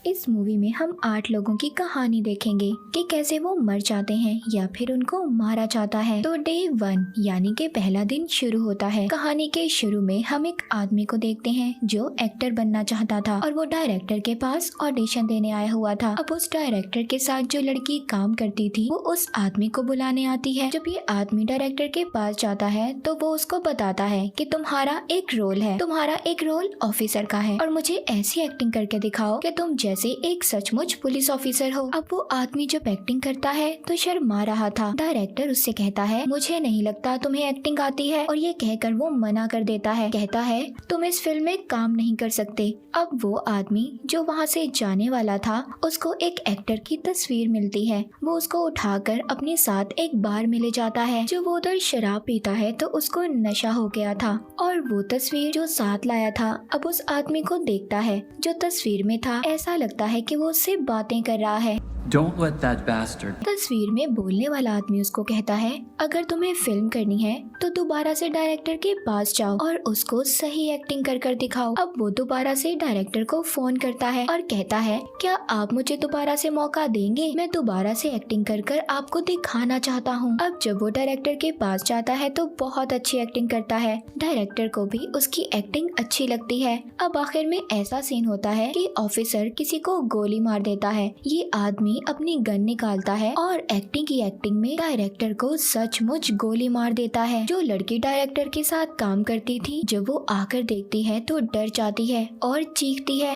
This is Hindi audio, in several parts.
इस मूवी में हम 8 लोगों की कहानी देखेंगे कि कैसे वो मर जाते हैं या फिर उनको मारा जाता है। तो डे 1 यानी कि पहला दिन शुरू होता है। कहानी के शुरू में हम एक आदमी को देखते हैं जो एक्टर बनना चाहता था और वो डायरेक्टर के पास ऑडिशन देने आया हुआ था। अब उस डायरेक्टर के साथ जो लड़की काम करती थी वो उस आदमी को बुलाने आती है। जब ये आदमी डायरेक्टर के पास जाता है तो वो उसको बताता है कि तुम्हारा एक रोल ऑफिसर का है और मुझे ऐसी एक्टिंग करके दिखाओ कि तुम जैसे एक सचमुच पुलिस ऑफिसर हो। अब वो आदमी जब एक्टिंग करता है तो शर्मा रहा था। डायरेक्टर उससे कहता है मुझे नहीं लगता तुम्हें एक्टिंग आती है और ये कहकर वो मना कर देता है। कहता है तुम इस फिल्म में काम नहीं कर सकते। अब वो आदमी जो वहाँ से जाने वाला था उसको एक एक्टर की तस्वीर मिलती है। वो उसको उठाकर अपने साथ एक बार में ले जाता है। जो वो उधर शराब पीता है तो उसको नशा हो गया था और वो तस्वीर जो साथ लाया था अब उस आदमी को देखता है जो तस्वीर में था। ऐसा लगता है कि वो उससे बातें कर रहा है। Don't let that bastard. तस्वीर में बोलने वाला आदमी उसको कहता है अगर तुम्हें फिल्म करनी है तो दोबारा से डायरेक्टर के पास जाओ और उसको सही एक्टिंग कर दिखाओ। अब वो दोबारा से डायरेक्टर को फोन करता है और कहता है क्या आप मुझे दोबारा से मौका देंगे, मैं दोबारा से एक्टिंग कर आपको दिखाना चाहता हूँ। अब जब वो डायरेक्टर के पास जाता है तो बहुत अच्छी एक्टिंग करता है। डायरेक्टर को भी उसकी एक्टिंग अच्छी लगती है। अब आखिर में ऐसा सीन होता है कि ऑफिसर किसी को गोली मार देता है। ये आदमी अपनी गन निकालता है और एक्टिंग की एक्टिंग में डायरेक्टर को सचमुच गोली मार देता है। जो लड़की डायरेक्टर के साथ काम करती थी जब वो आकर देखती है तो डर जाती है और चीखती है।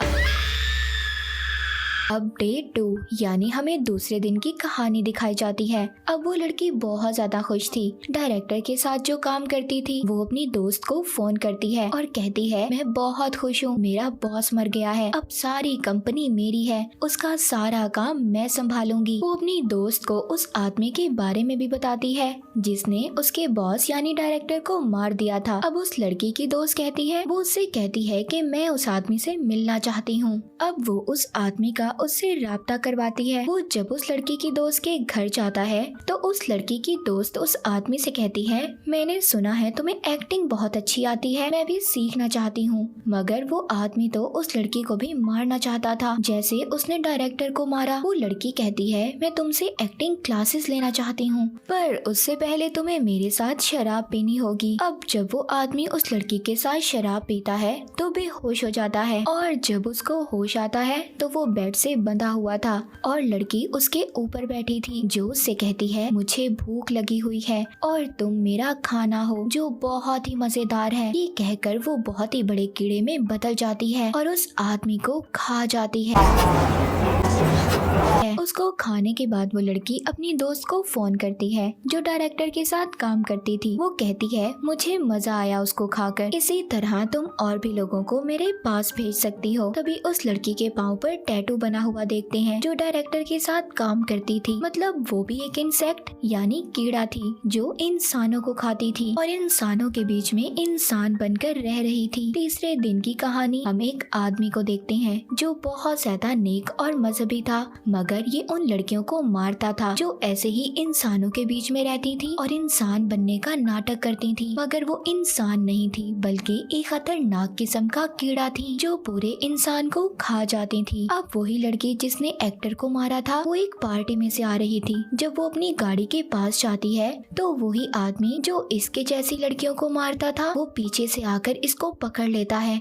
अब डे 2 यानी हमें दूसरे दिन की कहानी दिखाई जाती है। अब वो लड़की बहुत ज्यादा खुश थी। डायरेक्टर के साथ जो काम करती थी वो अपनी दोस्त को फोन करती है और कहती है मैं बहुत खुश हूँ, मेरा बॉस मर गया है, अब सारी कंपनी मेरी है, उसका सारा काम मैं संभालूंगी। वो अपनी दोस्त को उस आदमी के बारे में भी बताती है जिसने उसके बॉस यानी डायरेक्टर को मार दिया था। अब उस लड़की की दोस्त कहती है वो उससे कहती है कि मैं उस आदमी से मिलना चाहती हूँ। अब वो उस आदमी का उससे राब्ता करवाती है। वो जब उस लड़की की दोस्त के घर जाता है तो उस लड़की की दोस्त उस आदमी से कहती है मैंने सुना है तुम्हें एक्टिंग बहुत अच्छी आती है, मैं भी सीखना चाहती हूँ। मगर वो आदमी तो उस लड़की को भी मारना चाहता था जैसे उसने डायरेक्टर को मारा। वो लड़की कहती है मैं तुमसे एक्टिंग क्लासेस लेना चाहती हूँ पर उससे पहले तुम्हें मेरे साथ शराब पीनी होगी। अब जब वो आदमी उस लड़की के साथ शराब पीता है तो बेहोश हो जाता है और जब उसको होश आता है तो वो बेड से बंधा हुआ था और लड़की उसके ऊपर बैठी थी जो उससे कहती है मुझे भूख लगी हुई है और तुम मेरा खाना हो जो बहुत ही मजेदार है। ये कहकर वो बहुत ही बड़े कीड़े में बदल जाती है और उस आदमी को खा जाती है। उसको खाने के बाद वो लड़की अपनी दोस्त को फोन करती है जो डायरेक्टर के साथ काम करती थी। वो कहती है मुझे मजा आया उसको खाकर, इसी तरह तुम और भी लोगों को मेरे पास भेज सकती हो। तभी उस लड़की के पाँव पर टैटू बना हुआ देखते हैं जो डायरेक्टर के साथ काम करती थी। मतलब वो भी एक इंसेक्ट यानी कीड़ा थी जो इंसानों को खाती थी और इंसानों के बीच में इंसान बनकर रह रही थी। तीसरे दिन की कहानी हम एक आदमी को देखते हैं जो बहुत ज्यादा नेक और मजहबी था मगर ये उन लड़कियों को मारता था जो ऐसे ही इंसानों के बीच में रहती थी और इंसान बनने का नाटक करती थी। मगर वो इंसान नहीं थी बल्कि एक खतरनाक किस्म का कीड़ा थी जो पूरे इंसान को खा जाती थी। अब वही लड़की जिसने एक्टर को मारा था वो एक पार्टी में से आ रही थी। जब वो अपनी गाड़ी के पास जाती है तो वही आदमी जो इसके जैसी लड़कियों को मारता था वो पीछे से आकर इसको पकड़ लेता है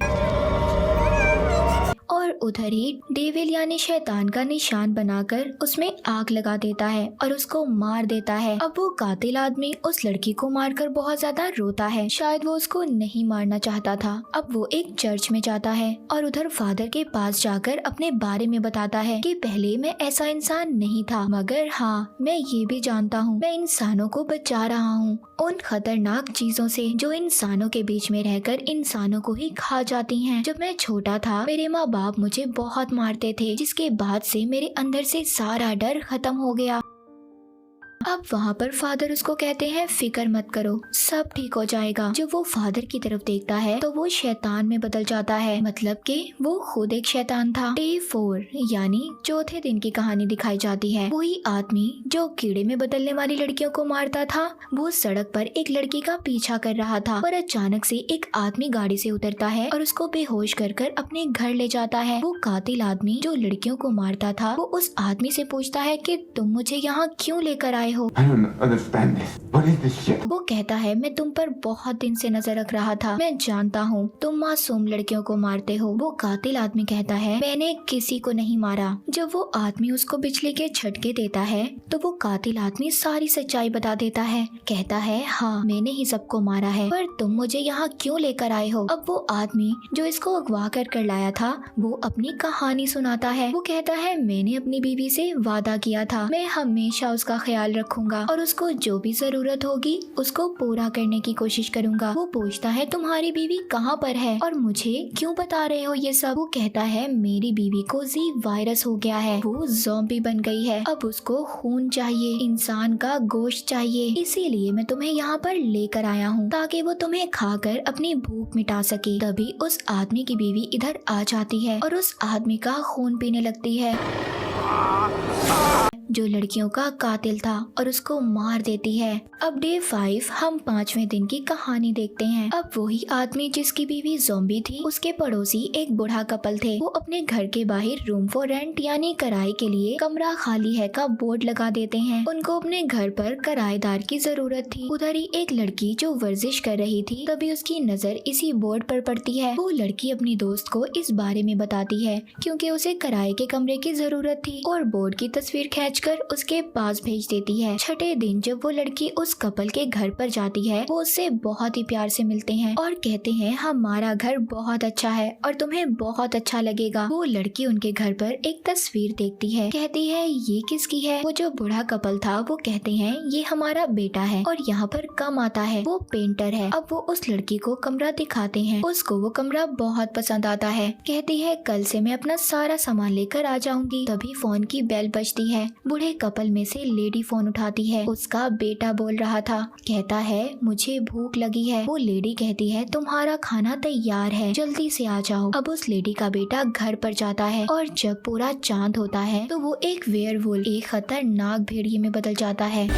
और उधर ही डेविल यानी शैतान का निशान बनाकर उसमें आग लगा देता है और उसको मार देता है। अब वो कातिल आदमी उस लड़की को मारकर बहुत ज्यादा रोता है, शायद वो उसको नहीं मारना चाहता था। अब वो एक चर्च में जाता है और उधर फादर के पास जाकर अपने बारे में बताता है कि पहले मैं ऐसा इंसान नहीं था मगर हाँ मैं ये भी जानता हूँ मैं इंसानों को बचा रहा हूँ उन खतरनाक चीजों से जो इंसानों के बीच में रहकर इंसानों को ही खा जाती हैं। जब मैं छोटा था मेरे माँ बाप मुझे बहुत मारते थे जिसके बाद से मेरे अंदर से सारा डर खत्म हो गया। अब वहाँ पर फादर उसको कहते हैं फिक्र मत करो, सब ठीक हो जाएगा। जब वो फादर की तरफ देखता है तो वो शैतान में बदल जाता है, मतलब कि वो खुद एक शैतान था। डे 4 यानी चौथे दिन की कहानी दिखाई जाती है। वही आदमी जो कीड़े में बदलने वाली लड़कियों को मारता था, वो सड़क पर एक लड़की का पीछा कर रहा था और अचानक से एक आदमी गाड़ी से उतरता है और उसको बेहोश कर अपने घर ले जाता है। वो कातिल आदमी जो लड़कियों को मारता था, वो उस आदमी से पूछता है कि तुम मुझे यहाँ क्यों लेकर आए हो। I don't understand this. What is this shit? वो कहता है मैं तुम पर बहुत दिन से नजर रख रहा था, मैं जानता हूँ तुम मासूम लड़कियों को मारते हो। वो कातिल आदमी कहता है मैंने किसी को नहीं मारा। जब वो आदमी उसको बिजली के झटके देता है तो वो कातिल आदमी सारी सच्चाई बता देता है। कहता है हाँ मैंने ही सबको मारा है, पर तुम मुझे यहाँ क्यों लेकर आए हो। अब वो आदमी जो इसको अगवा कर लाया था, वो अपनी कहानी सुनाता है। वो कहता है मैंने अपनी बीवी से वादा किया था, मैं हमेशा उसका ख्याल रखूंगा और उसको जो भी जरूरत होगी उसको पूरा करने की कोशिश करूंगा। वो पूछता है तुम्हारी बीवी कहाँ पर है और मुझे क्यों बता रहे हो ये सब। वो कहता है मेरी बीवी को जी वायरस हो गया है, वो ज़ॉम्बी बन गई है, अब उसको खून चाहिए, इंसान का गोश्त चाहिए, इसीलिए मैं तुम्हें यहाँ पर लेकर आया हूँ ताकि वो तुम्हें खाकर अपनी भूख मिटा सके। तभी उस आदमी की बीवी इधर आ जाती है और उस आदमी का खून पीने लगती है जो लड़कियों का कातिल था और उसको मार देती है। अब डे 5 हम 5वें दिन की कहानी देखते हैं। अब वही आदमी जिसकी बीवी ज़ॉम्बी थी, उसके पड़ोसी एक बूढ़ा कपल थे। वो अपने घर के बाहर रूम फॉर रेंट यानी किराए के लिए कमरा खाली है का बोर्ड लगा देते हैं। उनको अपने घर पर किराएदार की जरूरत थी। उधर ही एक लड़की जो वर्जिश कर रही थी, तभी उसकी नजर इसी बोर्ड पर पड़ती है। वो लड़की अपनी दोस्त को इस बारे में बताती है क्योंकि उसे किराए के कमरे की जरूरत थी और बोर्ड की तस्वीर खींचकर उसके पास भेज देती है। छठे दिन जब वो लड़की उस कपल के घर पर जाती है, वो उससे बहुत ही प्यार से मिलते हैं और कहते हैं हमारा घर बहुत अच्छा है और तुम्हें बहुत अच्छा लगेगा। वो लड़की उनके घर पर एक तस्वीर देखती है, कहती है ये किसकी है। वो जो बूढ़ा कपल था वो कहते हैं ये हमारा बेटा है और यहाँ पर कम आता है, वो पेंटर है। अब वो उस लड़की को कमरा दिखाते हैं, उसको वो कमरा बहुत पसंद आता है। कहती है कल से मैं अपना सारा सामान लेकर आ जाऊंगी। तभी फोन की बेल बजती है। बूढ़े कपल में से लेडी फोन उठाती है, उसका बेटा बोल रहा था। कहता है मुझे भूख लगी है। वो लेडी कहती है तुम्हारा खाना तैयार है, जल्दी से आ जाओ। अब उस लेडी का बेटा घर पर जाता है और जब पूरा चांद होता है तो वो एक वेयरवुल्फ, एक खतरनाक भेड़िए में बदल जाता है।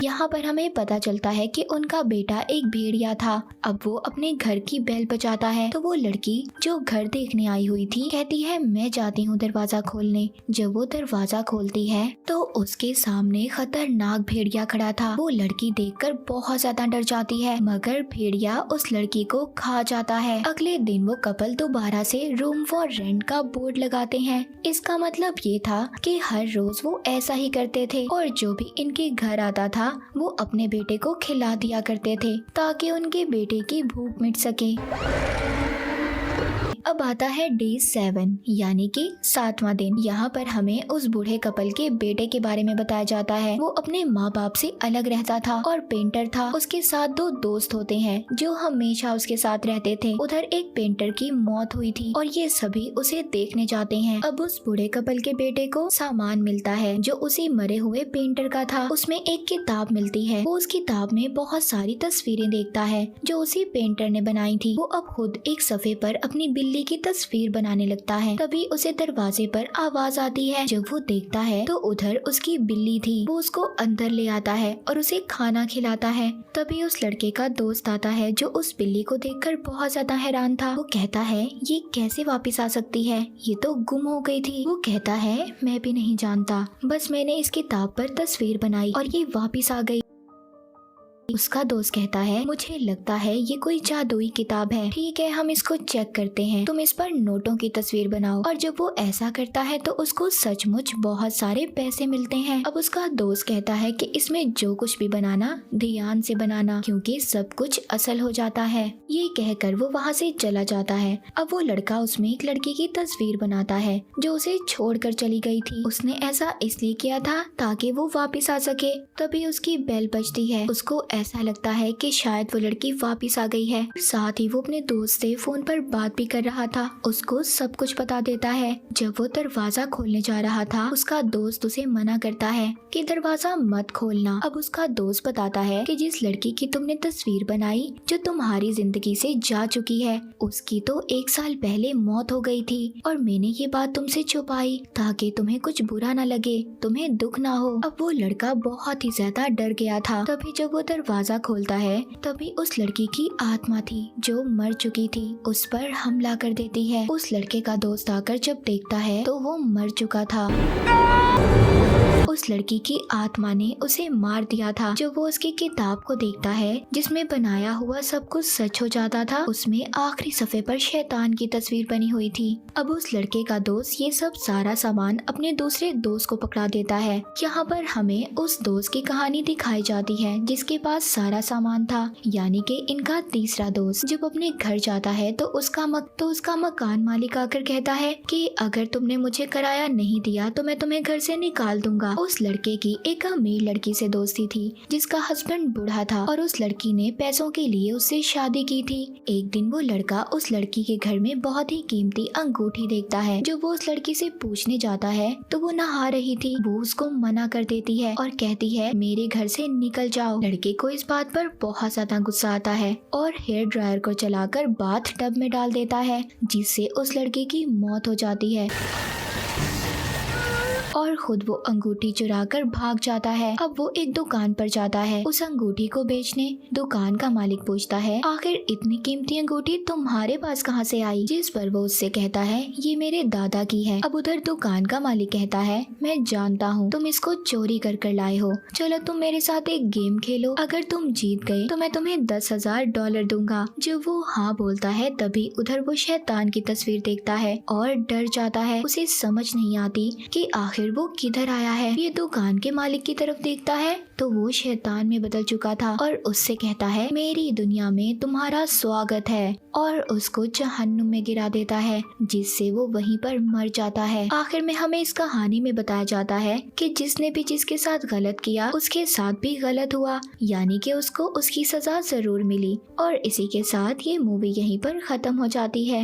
यहाँ पर हमें पता चलता है कि उनका बेटा एक भेड़िया था। अब वो अपने घर की बेल बजाता है तो वो लड़की जो घर देखने आई हुई थी कहती है मैं जाती हूँ दरवाजा खोलने। जब वो दरवाजा खोलती है तो उसके सामने खतरनाक भेड़िया खड़ा था। वो लड़की देखकर बहुत ज्यादा डर जाती है, मगर भेड़िया उस लड़की को खा जाता है। अगले दिन वो कपल दोबारा से रूम फॉर रेंट का बोर्ड लगाते हैं। इसका मतलब ये था कि हर रोज वो ऐसा ही करते थे और जो भी इनके घर आता था वो अपने बेटे को खिला दिया करते थे ताकि उनके बेटे की भूख मिट सके। अब आता है डे 7 यानी कि 7वां दिन। यहाँ पर हमें उस बूढ़े कपल के बेटे के बारे में बताया जाता है। वो अपने माँ बाप से अलग रहता था और पेंटर था। उसके साथ 2 दोस्त होते हैं जो हमेशा उसके साथ रहते थे। उधर एक पेंटर की मौत हुई थी और ये सभी उसे देखने जाते हैं। अब उस बूढ़े कपल के बेटे को सामान मिलता है जो उसी मरे हुए पेंटर का था। उसमें एक किताब मिलती है। वो उस किताब में बहुत सारी तस्वीरें देखता है जो उसी पेंटर ने बनाई थी। वो अब खुद एक सफ़े पर अपनी बिल्ली की तस्वीर बनाने लगता है। तभी उसे दरवाजे पर आवाज आती है। जब वो देखता है तो उधर उसकी बिल्ली थी। वो उसको अंदर ले आता है और उसे खाना खिलाता है। तभी उस लड़के का दोस्त आता है जो उस बिल्ली को देखकर बहुत ज्यादा हैरान था। वो कहता है ये कैसे वापस आ सकती है, ये तो गुम हो गई थी। वो कहता है मैं भी नहीं जानता, बस मैंने इस किताब पर तस्वीर बनाई और ये वापस आ गई। उसका दोस्त कहता है मुझे लगता है ये कोई जादुई किताब है, ठीक है हम इसको चेक करते हैं, तुम इस पर नोटों की तस्वीर बनाओ। और जब वो ऐसा करता है तो उसको सचमुच बहुत सारे पैसे मिलते हैं। अब उसका दोस्त कहता है कि इसमें जो कुछ भी बनाना ध्यान से बनाना क्योंकि सब कुछ असल हो जाता है। ये कहकर वो वहाँ से चला जाता है। अब वो लड़का उसमें एक लड़की की तस्वीर बनाता है जो उसे छोड़कर चली गई थी। उसने ऐसा इसलिए किया था ताकि वो वापिस आ सके। तभी उसकी बेल बजती है। उसको ऐसा लगता है कि शायद वो लड़की वापस आ गई है। साथ ही वो अपने दोस्त से फोन पर बात भी कर रहा था। उसको सब कुछ बता देता है। जब वो दरवाजा खोलने जा रहा था, उसका दोस्त उसे मना करता है कि दरवाजा मत खोलना। अब उसका दोस्त बताता है कि जिस लड़की की तुमने तस्वीर बनाई जो तुम्हारी जिंदगी से जा चुकी है, उसकी तो 1 साल पहले मौत हो गई थी और मैंने ये बात तुमसे छुपाई ताकि तुम्हें कुछ बुरा न लगे, तुम्हें दुख ना हो। अब वो लड़का बहुत ही ज्यादा डर गया था। तभी जब वो दरवाजा खोलता है, तभी उस लड़की की आत्मा थी जो मर चुकी थी, उस पर हमला कर देती है। उस लड़के का दोस्त आकर जब देखता है तो वो मर चुका था। उस लड़की की आत्मा ने उसे मार दिया था। जब वो उसकी किताब को देखता है जिसमें बनाया हुआ सब कुछ सच हो जाता था, उसमें आखिरी सफ़े पर शैतान की तस्वीर बनी हुई थी। अब उस लड़के का दोस्त ये सब सारा सामान अपने दूसरे दोस्त को पकड़ा देता है। यहाँ पर हमें उस दोस्त की कहानी दिखाई जाती है जिसके पास सारा सामान था, यानी कि इनका तीसरा दोस्त। जब अपने घर जाता है तो उसका मकान मालिक आकर कहता है कि अगर तुमने मुझे किराया नहीं दिया तो मैं तुम्हें घर से निकाल दूंगा। उस लड़के की एक अमीर लड़की से दोस्ती थी जिसका हस्बैंड बूढ़ा था और उस लड़की ने पैसों के लिए उससे शादी की थी। एक दिन वो लड़का उस लड़की के घर में बहुत ही कीमती अंगूठी देखता है। जो वो उस लड़की से पूछने जाता है तो वो नहा रही थी। वो उसको मना कर देती है और कहती है मेरे घर से निकल जाओ। लड़के को इस बात पर बहुत ज्यादा गुस्सा आता है और हेयर ड्रायर को चलाकर बाथ टब में डाल देता है, जिससे उस लड़के की मौत हो जाती है और खुद वो अंगूठी चुराकर भाग जाता है। अब वो एक दुकान पर जाता है उस अंगूठी को बेचने। दुकान का मालिक पूछता है आखिर इतनी कीमती अंगूठी तुम्हारे पास कहाँ से आई, जिस पर वो उससे कहता है ये मेरे दादा की है। अब उधर दुकान का मालिक कहता है मैं जानता हूँ तुम इसको चोरी कर लाए हो, चलो तुम मेरे साथ एक गेम खेलो, अगर तुम जीत गए तो मैं तुम्हें $10,000 दूंगा। जब वो हाँ बोलता है तभी उधर वो शैतान की तस्वीर देखता है और डर जाता है। उसे समझ नहीं आती कि आखिर वो किधर आया है। ये दुकान के मालिक की तरफ देखता है तो वो शैतान में बदल चुका था और उससे कहता है मेरी दुनिया में तुम्हारा स्वागत है, और उसको जहन्नुम में गिरा देता है, जिससे वो वहीं पर मर जाता है। आखिर में हमें इस कहानी में बताया जाता है कि जिसने भी जिसके साथ गलत किया उसके साथ भी गलत हुआ, यानी कि उसको उसकी सजा जरूर मिली। और इसी के साथ ये मूवी यहीं पर खत्म हो जाती है।